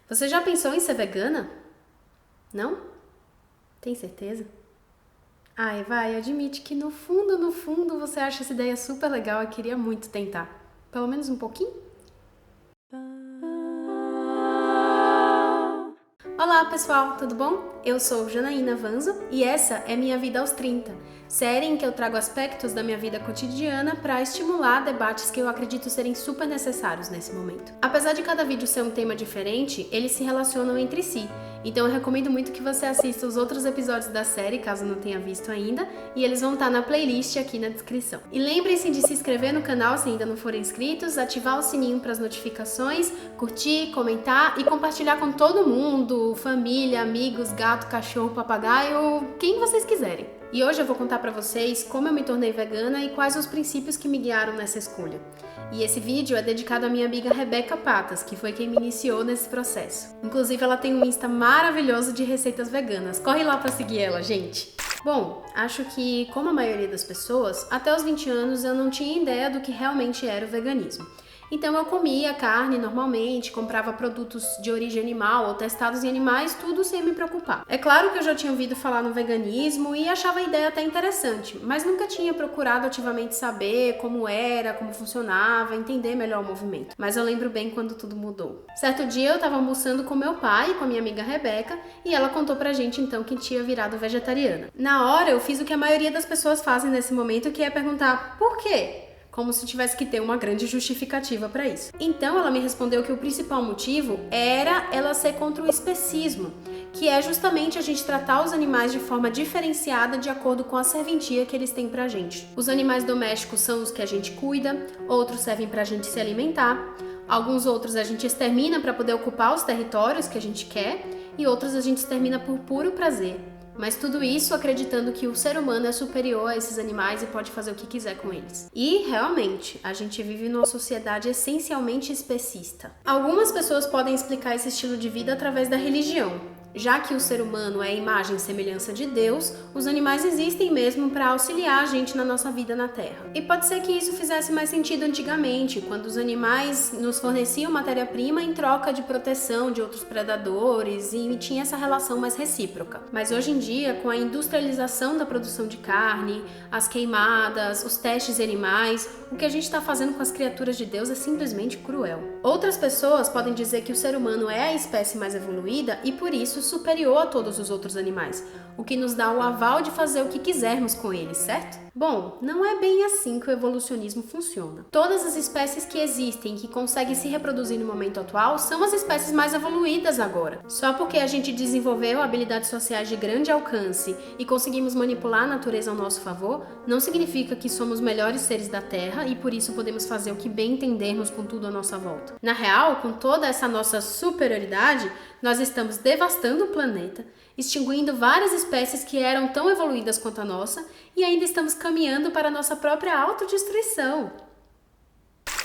Você já pensou em ser vegana? Não? Tem certeza? Ai, vai, admite que no fundo você acha essa ideia super legal e queria muito tentar. Pelo menos um pouquinho? Olá pessoal, tudo bom? Eu sou Janaína Vanzo e essa é Minha Vida aos 30, série em que eu trago aspectos da minha vida cotidiana para estimular debates que eu acredito serem super necessários nesse momento. Apesar de cada vídeo ser um tema diferente, eles se relacionam entre si, então eu recomendo muito que você assista os outros episódios da série, caso não tenha visto ainda, e eles vão estar na playlist aqui na descrição. E lembrem-se de se inscrever no canal se ainda não forem inscritos, ativar o sininho para as notificações, curtir, comentar e compartilhar com todo mundo, família, amigos, gato, cachorro, papagaio, quem vocês quiserem. E hoje eu vou contar pra vocês como eu me tornei vegana e quais os princípios que me guiaram nessa escolha. E esse vídeo é dedicado à minha amiga Rebeca Patas, que foi quem me iniciou nesse processo. Inclusive ela tem um Insta maravilhoso de receitas veganas. Corre lá pra seguir ela, gente! Bom, acho que, como a maioria das pessoas, até os 20 anos eu não tinha ideia do que realmente era o veganismo. Então eu comia carne normalmente, comprava produtos de origem animal ou testados em animais, tudo sem me preocupar. É claro que eu já tinha ouvido falar no veganismo e achava a ideia até interessante, mas nunca tinha procurado ativamente saber como era, como funcionava, entender melhor o movimento. Mas eu lembro bem quando tudo mudou. Certo dia eu estava almoçando com meu pai e com a minha amiga Rebeca e ela contou pra gente então que tinha virado vegetariana. Na hora eu fiz o que a maioria das pessoas fazem nesse momento, que é perguntar por quê? Como se tivesse que ter uma grande justificativa para isso. Então ela me respondeu que o principal motivo era ela ser contra o especismo, que é justamente a gente tratar os animais de forma diferenciada de acordo com a serventia que eles têm pra gente. Os animais domésticos são os que a gente cuida, outros servem pra gente se alimentar, alguns outros a gente extermina para poder ocupar os territórios que a gente quer e outros a gente extermina por puro prazer. Mas tudo isso acreditando que o ser humano é superior a esses animais e pode fazer o que quiser com eles. E, realmente, a gente vive numa sociedade essencialmente especista. Algumas pessoas podem explicar esse estilo de vida através da religião. Já que o ser humano é a imagem e semelhança de Deus, os animais existem mesmo para auxiliar a gente na nossa vida na Terra. E pode ser que isso fizesse mais sentido antigamente, quando os animais nos forneciam matéria-prima em troca de proteção de outros predadores e tinha essa relação mais recíproca. Mas hoje em dia, com a industrialização da produção de carne, as queimadas, os testes em animais, o que a gente está fazendo com as criaturas de Deus é simplesmente cruel. Outras pessoas podem dizer que o ser humano é a espécie mais evoluída e por isso superior a todos os outros animais, o que nos dá o aval de fazer o que quisermos com eles, certo? Bom, não é bem assim que o evolucionismo funciona. Todas as espécies que existem e que conseguem se reproduzir no momento atual são as espécies mais evoluídas agora. Só porque a gente desenvolveu habilidades sociais de grande alcance e conseguimos manipular a natureza ao nosso favor, não significa que somos melhores seres da Terra e por isso podemos fazer o que bem entendermos com tudo à nossa volta. Na real, com toda essa nossa superioridade, nós estamos devastando o planeta, extinguindo várias espécies que eram tão evoluídas quanto a nossa e ainda estamos caminhando para a nossa própria autodestruição.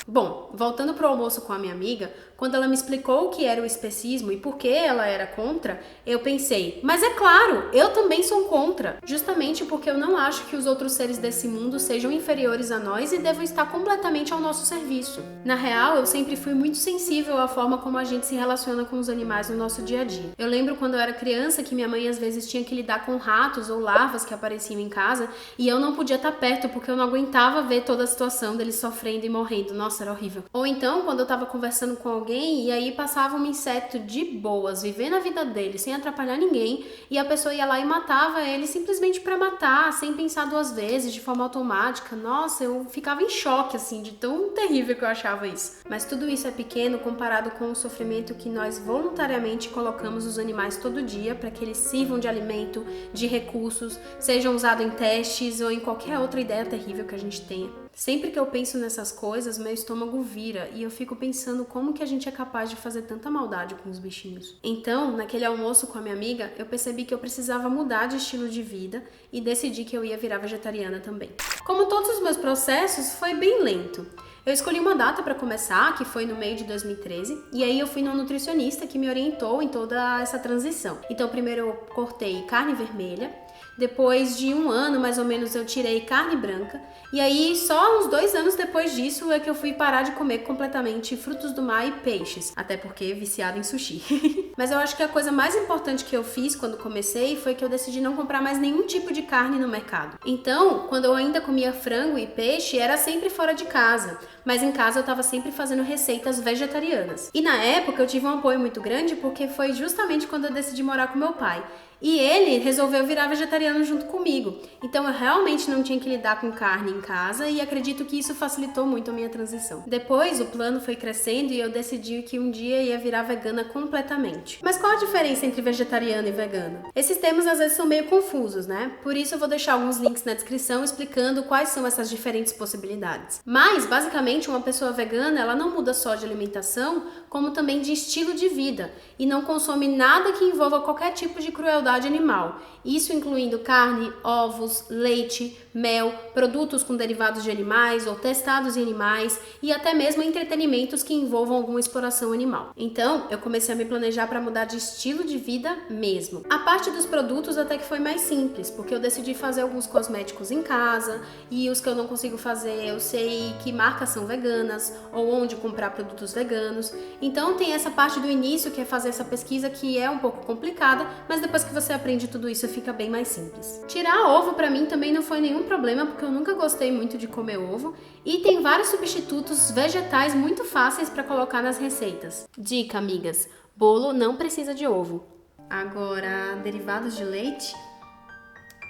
Bom, voltando para o almoço com a minha amiga, quando ela me explicou o que era o especismo e por que ela era contra, eu pensei, mas é claro, eu também sou contra, justamente porque eu não acho que os outros seres desse mundo sejam inferiores a nós e devam estar completamente ao nosso serviço. Na real, eu sempre fui muito sensível à forma como a gente se relaciona com os animais no nosso dia a dia. Eu lembro quando eu era criança que minha mãe às vezes tinha que lidar com ratos ou larvas que apareciam em casa e eu não podia estar perto porque eu não aguentava ver toda a situação deles sofrendo e morrendo. Nossa, era horrível. Ou então, quando eu tava conversando com alguém e aí passava um inseto de boas, vivendo a vida dele, sem atrapalhar ninguém, e a pessoa ia lá e matava ele simplesmente pra matar, sem pensar duas vezes, de forma automática. Nossa, eu ficava em choque, assim, de tão terrível que eu achava isso. Mas tudo isso é pequeno comparado com o sofrimento que nós voluntariamente colocamos os animais todo dia para que eles sirvam de alimento, de recursos, sejam usados em testes ou em qualquer outra ideia terrível que a gente tenha. Sempre que eu penso nessas coisas, meu estômago vira e eu fico pensando como que a gente é capaz de fazer tanta maldade com os bichinhos. Então, naquele almoço com a minha amiga, eu percebi que eu precisava mudar de estilo de vida e decidi que eu ia virar vegetariana também. Como todos os meus processos, foi bem lento. Eu escolhi uma data para começar, que foi no meio de 2013, e aí eu fui numa nutricionista que me orientou em toda essa transição. Então, primeiro eu cortei carne vermelha, Depois de 1 ano, mais ou menos, eu tirei carne branca. E aí, só uns 2 anos depois disso é que eu fui parar de comer completamente frutos do mar e peixes. Até porque viciada em sushi. Mas eu acho que a coisa mais importante que eu fiz quando comecei foi que eu decidi não comprar mais nenhum tipo de carne no mercado. Então, quando eu ainda comia frango e peixe, era sempre fora de casa. Mas em casa eu tava sempre fazendo receitas vegetarianas. E na época eu tive um apoio muito grande porque foi justamente quando eu decidi morar com meu pai. E ele resolveu virar vegetariano junto comigo. Então eu realmente não tinha que lidar com carne em casa e acredito que isso facilitou muito a minha transição. Depois o plano foi crescendo e eu decidi que um dia ia virar vegana completamente. Mas qual a diferença entre vegetariano e vegano? Esses termos às vezes são meio confusos, né? Por isso eu vou deixar alguns links na descrição explicando quais são essas diferentes possibilidades. Mas, basicamente, uma pessoa vegana, ela não muda só de alimentação, como também de estilo de vida e não consome nada que envolva qualquer tipo de crueldade animal, isso incluindo carne, ovos, leite, mel, produtos com derivados de animais ou testados em animais e até mesmo entretenimentos que envolvam alguma exploração animal. Então, eu comecei a me planejar para mudar de estilo de vida mesmo. A parte dos produtos até que foi mais simples, porque eu decidi fazer alguns cosméticos em casa e os que eu não consigo fazer, eu sei que marcas são veganas ou onde comprar produtos veganos. Então, tem essa parte do início que é fazer essa pesquisa que é um pouco complicada, mas depois que você aprende tudo isso fica bem mais simples. Tirar ovo pra mim também não foi nenhum problema, porque eu nunca gostei muito de comer ovo e tem vários substitutos vegetais muito fáceis para colocar nas receitas. Dica, amigas: bolo não precisa de ovo. Agora, derivados de leite,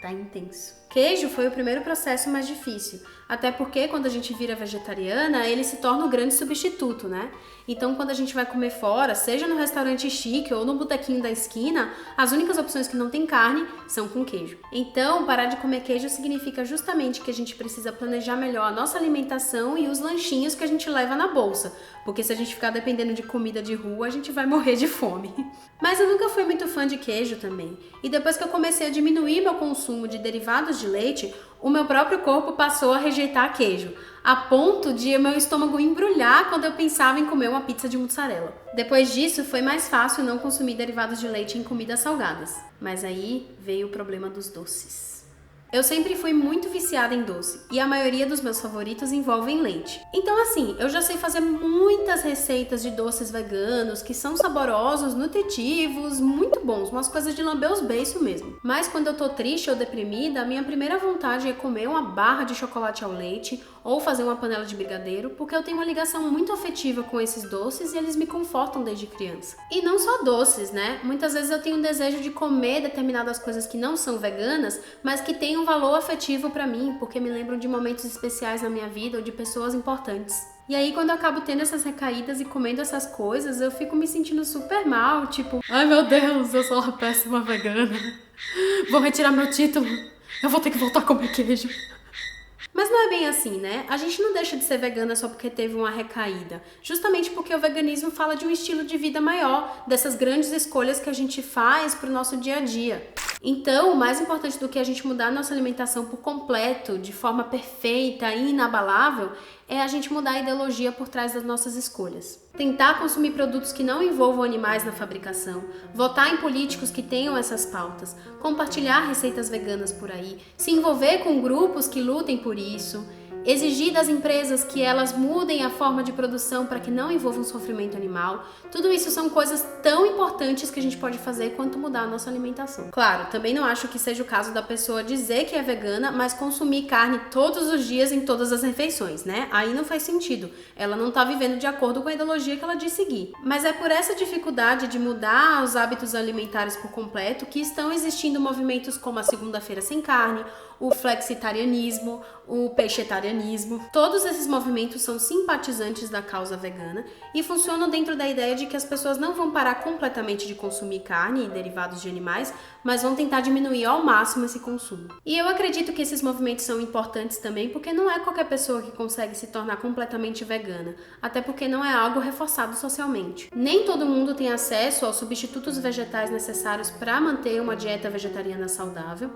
tá intenso. Queijo foi o primeiro processo mais difícil, até porque quando a gente vira vegetariana, ele se torna um grande substituto, né? Então, quando a gente vai comer fora, seja no restaurante chique ou no botequinho da esquina, as únicas opções que não tem carne são com queijo. Então, parar de comer queijo significa justamente que a gente precisa planejar melhor a nossa alimentação e os lanchinhos que a gente leva na bolsa, porque se a gente ficar dependendo de comida de rua, a gente vai morrer de fome. Mas eu nunca fui muito fã de queijo também, e depois que eu comecei a diminuir meu consumo de derivados de leite, o meu próprio corpo passou a rejeitar queijo, a ponto de o meu estômago embrulhar quando eu pensava em comer uma pizza de mussarela. Depois disso, foi mais fácil não consumir derivados de leite em comidas salgadas. Mas aí veio o problema dos doces. Eu sempre fui muito viciada em doce e a maioria dos meus favoritos envolvem leite. Então assim, eu já sei fazer muitas receitas de doces veganos que são saborosos, nutritivos, muito bons, umas coisas de lamber os beiços mesmo. Mas quando eu tô triste ou deprimida, a minha primeira vontade é comer uma barra de chocolate ao leite ou fazer uma panela de brigadeiro, porque eu tenho uma ligação muito afetiva com esses doces e eles me confortam desde criança. E não só doces, né? Muitas vezes eu tenho um desejo de comer determinadas coisas que não são veganas, mas que têm um valor afetivo pra mim, porque me lembram de momentos especiais na minha vida ou de pessoas importantes. E aí, quando eu acabo tendo essas recaídas e comendo essas coisas, eu fico me sentindo super mal, tipo, ai meu Deus, eu sou uma péssima vegana. Vou retirar meu título. Eu vou ter que voltar a comer queijo. Mas não é bem assim, né? A gente não deixa de ser vegana só porque teve uma recaída. Justamente porque o veganismo fala de um estilo de vida maior, dessas grandes escolhas que a gente faz pro nosso dia a dia. Então, o mais importante do que a gente mudar a nossa alimentação por completo, de forma perfeita e inabalável, é a gente mudar a ideologia por trás das nossas escolhas. Tentar consumir produtos que não envolvam animais na fabricação, votar em políticos que tenham essas pautas, compartilhar receitas veganas por aí, se envolver com grupos que lutem por isso, exigir das empresas que elas mudem a forma de produção para que não envolva um sofrimento animal. Tudo isso são coisas tão importantes que a gente pode fazer quanto mudar a nossa alimentação. Claro, também não acho que seja o caso da pessoa dizer que é vegana, mas consumir carne todos os dias em todas as refeições, né? Aí não faz sentido. Ela não tá vivendo de acordo com a ideologia que ela diz seguir. Mas é por essa dificuldade de mudar os hábitos alimentares por completo que estão existindo movimentos como a segunda-feira sem carne, o flexitarianismo, o peixetarianismo. Todos esses movimentos são simpatizantes da causa vegana e funcionam dentro da ideia de que as pessoas não vão parar completamente de consumir carne e derivados de animais, mas vão tentar diminuir ao máximo esse consumo. E eu acredito que esses movimentos são importantes também porque não é qualquer pessoa que consegue se tornar completamente vegana, até porque não é algo reforçado socialmente. Nem todo mundo tem acesso aos substitutos vegetais necessários para manter uma dieta vegetariana saudável,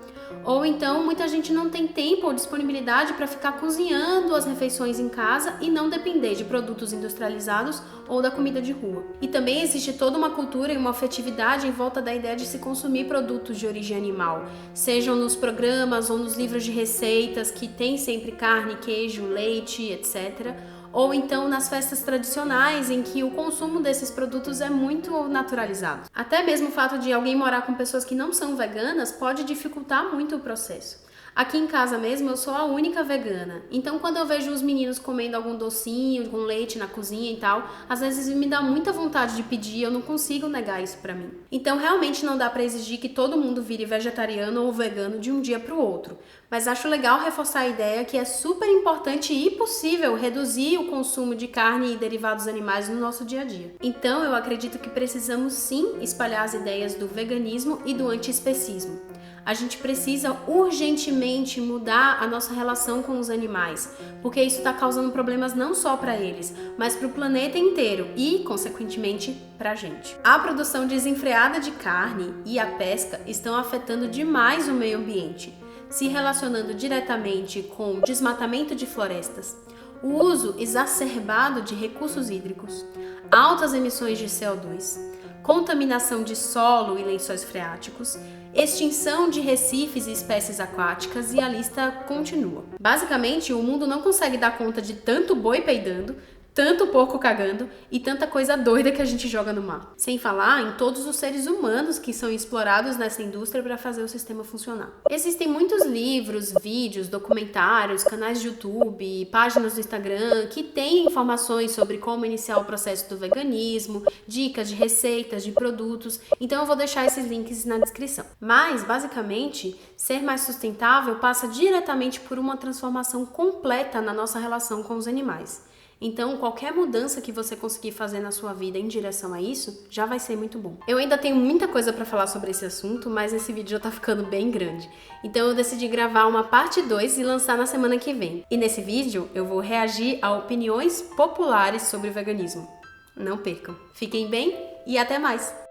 ou então muita gente não tem tempo ou disponibilidade para ficar cozinhando cozinhando as refeições em casa e não depender de produtos industrializados ou da comida de rua. E também existe toda uma cultura e uma afetividade em volta da ideia de se consumir produtos de origem animal, sejam nos programas ou nos livros de receitas que tem sempre carne, queijo, leite, etc., ou então nas festas tradicionais em que o consumo desses produtos é muito naturalizado. Até mesmo o fato de alguém morar com pessoas que não são veganas pode dificultar muito o processo. Aqui em casa mesmo eu sou a única vegana, então quando eu vejo os meninos comendo algum docinho com leite na cozinha e tal, às vezes me dá muita vontade de pedir e eu não consigo negar isso pra mim. Então realmente não dá pra exigir que todo mundo vire vegetariano ou vegano de um dia pro outro, mas acho legal reforçar a ideia que é super importante e possível reduzir o consumo de carne e derivados animais no nosso dia a dia. Então eu acredito que precisamos sim espalhar as ideias do veganismo e do antiespecismo. A gente precisa urgentemente mudar a nossa relação com os animais, porque isso está causando problemas não só para eles, mas para o planeta inteiro e, consequentemente, para a gente. A produção desenfreada de carne e a pesca estão afetando demais o meio ambiente, se relacionando diretamente com o desmatamento de florestas, o uso exacerbado de recursos hídricos, altas emissões de CO2, contaminação de solo e lençóis freáticos, extinção de recifes e espécies aquáticas e a lista continua. Basicamente, o mundo não consegue dar conta de tanto boi peidando, tanto porco cagando e tanta coisa doida que a gente joga no mar. Sem falar em todos os seres humanos que são explorados nessa indústria para fazer o sistema funcionar. Existem muitos livros, vídeos, documentários, canais de YouTube, páginas do Instagram que têm informações sobre como iniciar o processo do veganismo, dicas de receitas, de produtos, então eu vou deixar esses links na descrição. Mas, basicamente, ser mais sustentável passa diretamente por uma transformação completa na nossa relação com os animais. Então, qualquer mudança que você conseguir fazer na sua vida em direção a isso, já vai ser muito bom. Eu ainda tenho muita coisa para falar sobre esse assunto, mas esse vídeo já tá ficando bem grande. Então eu decidi gravar uma parte 2 e lançar na semana que vem. E nesse vídeo eu vou reagir a opiniões populares sobre o veganismo. Não percam. Fiquem bem e até mais!